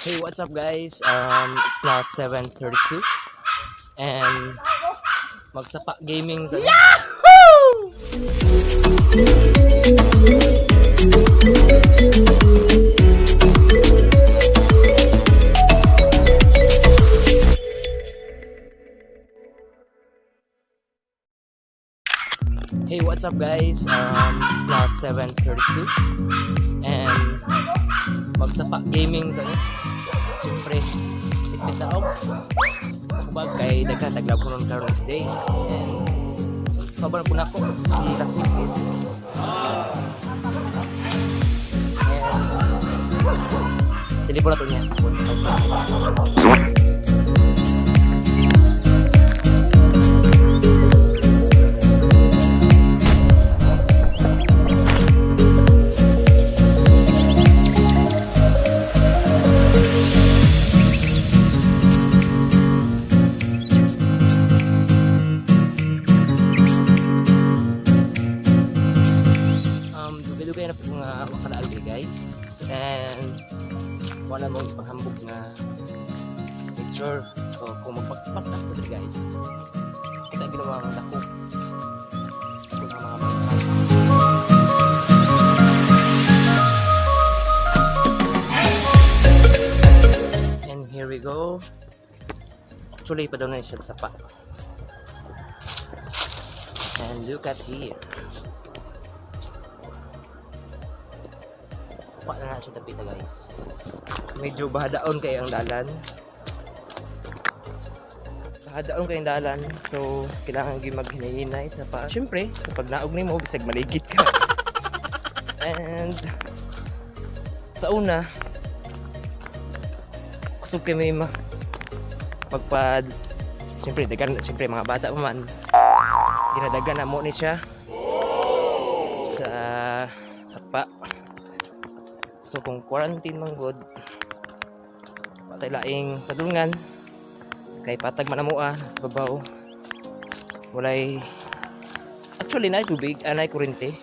Hey, what's up guys? It's now 7:32 and Magsapa Gaming sa Hey, what's up guys? It's now 7:32 and Magsapa Gaming sa Siyempre, tiktik na ako sa kubag kay daghan taglaw ko nun karon this day and pabaran po na ako si Lakit and sili po na to niya ako sa dugay na po mga makalaagi guys and wala mong panghambog na picture so kung magpagpagtas po dito guys kita ginawa ang dako kung ang mga and here we go actually pa daw na siya sa pa and look at here pa na siya tapita guys medyo bahadaon kayo ang dalan so kailangan gyud maghinay-hinay sa pa syempre sa pagnaog nimo bisag maligid ka and sa una kusog kay may pagpad syempre dagan syempre mga bata pa man dinadagan na mo ni siya sa sakpa. So kung quarantine man good patay laing padulngan kay patag man amoa sa babaw walay actually na tubig anay kurente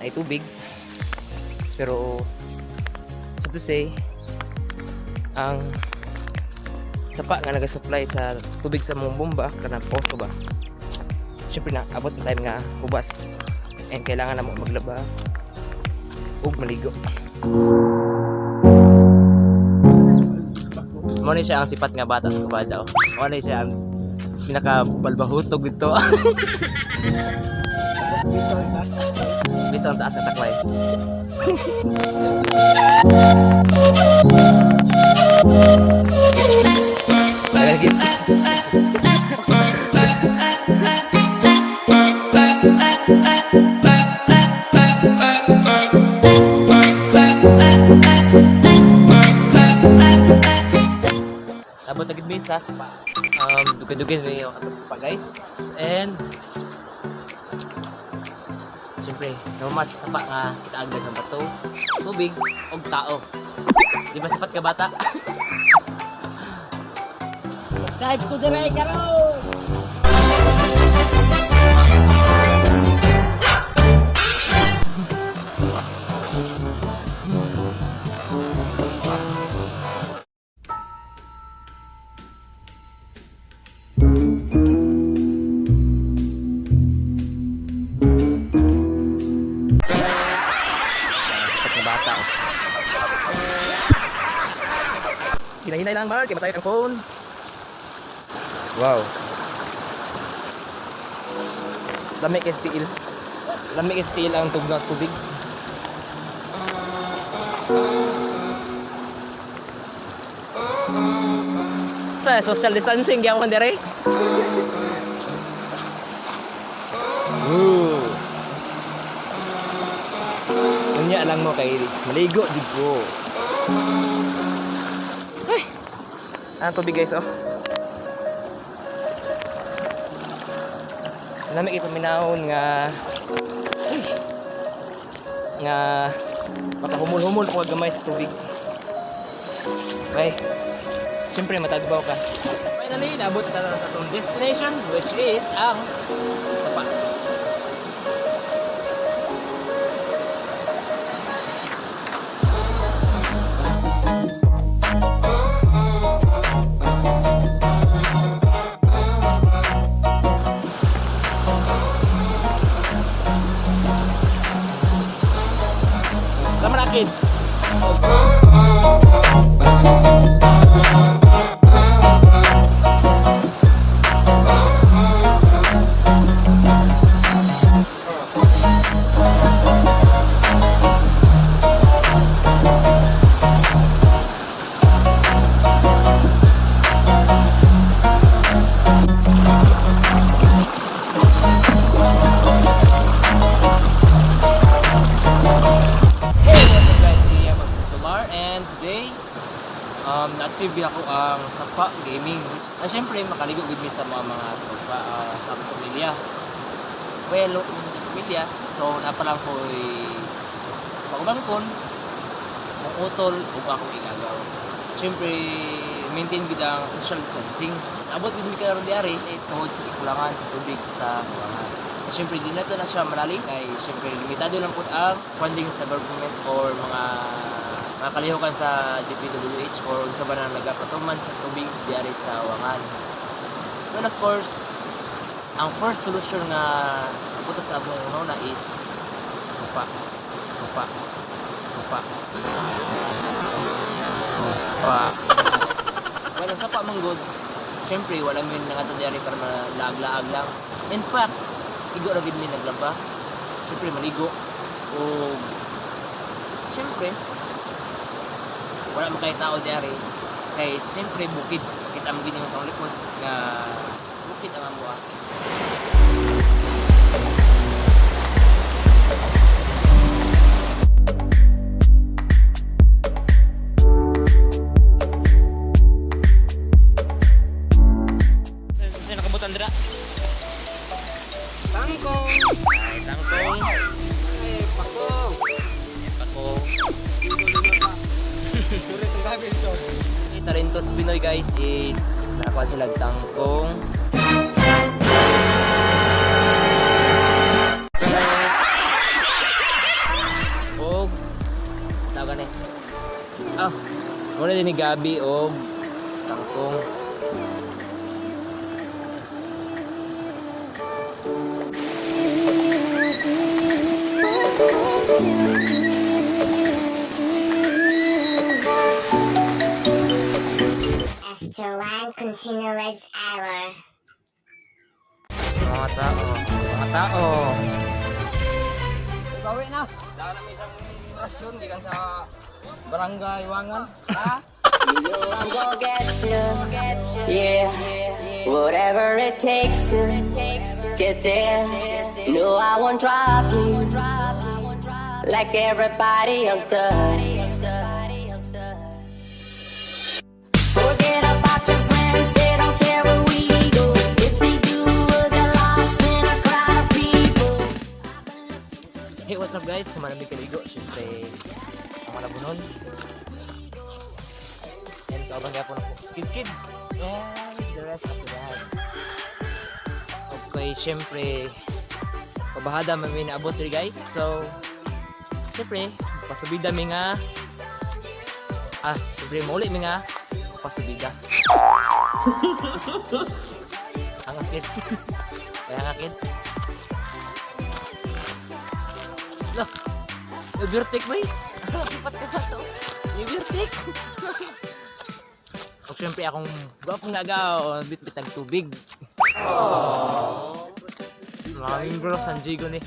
ay tubig pero so to say ang sapa nga naga-supply sa tubig sa mong bomba kanang posto ba syempre na abot na time nga ubas and kailangan na mo maglaba ug maligo. Mo ni siya ang sipat nga bata sa kabada. Mo ni siya ang pinakabalbahutog dito. Bisa ang taas sa taklay. Lagi. Abot agad bisa dugin-dugin may katapos pa guys and siyempre normal sa sapa nga kita agad ng bato tubig og tao di ba sapat ka bata subscribe ko dire karon bata. Hinay-hinay lang Mark, matay ang phone. Wow. Lamig STL. Lamig STL ang tugnas tubig. Sa social distancing gyapon dire. Unya lang mo kay maligo dito. Ay. Ang tubig guys oh. Lamig ito minahon nga makahumul-humul ko gamay sa tubig. Okay. Siyempre matagbaw ka. Finally, naabot na tayo sa itong destination which is ang Sapa. na-achieve ako ang sapa gaming. Na syempre makaligo gud mi sa mga tropa sa among pamilya. Well, pamilya. So napalang ko pagubangkon ang utol ug akong igagaw. Syempre maintain gid ang social distancing. Abot gid mi karon diari tungod sa ikulangan sa tubig sa buwangan. Syempre di na to na siya malalis kay syempre limitado lang po ang funding sa government or mga kalihukan sa DPWH or sa ba na nagapatuman sa tubig diari sa Wangan. Well, of course, ang first solution nga puto sa among una is sapa. Sapa. Sapa. Sapa. Well, ang sapa man good, syempre wala min nangato diari para malaag-laag lang. In fact, igo ra gid mi naglaba. Syempre maligo o syempre wala man kay tao diari kay syempre bukid kita mo gid yung sa likod nga bukid ang amuha. Sa nakabutan dira Tangkong. ay tangkong Ay, pakong. pakong. Suri itong gamit to. Talentos Pinoy guys is nakakuha sila tangkong. Og tawagan eh. Muna din ni Gabi og tangkong. After one continuous hour. Mga tao, mga tao. Bawi na. Dahil na may isang rasyon, di kan sa barangay Wangan. Ha? I'm gonna get you, yeah. Whatever it takes to get there. No, I won't drop you like everybody else does. Forget about your friends, they don't care where we go. If they do, we'll get lost in a crowd of people. Hey, what's up guys? Malamig kaligo. Siyempre, ang malabunon. And kaabang kaya po na po. Skid. And the rest of the day. Okay, siyempre, pabahada may naabot rin guys. So, siyempre, pasubida mi nga. Siyempre, mauli mi nga. Pasubida. Hangas kid. Kaya nga kid. Loh, yung ba eh? Sipat ka na to. Yung birtik. O syempre akong gwapong nagaw, bit-bit ng tubig. Maraming bro, San Diego ni.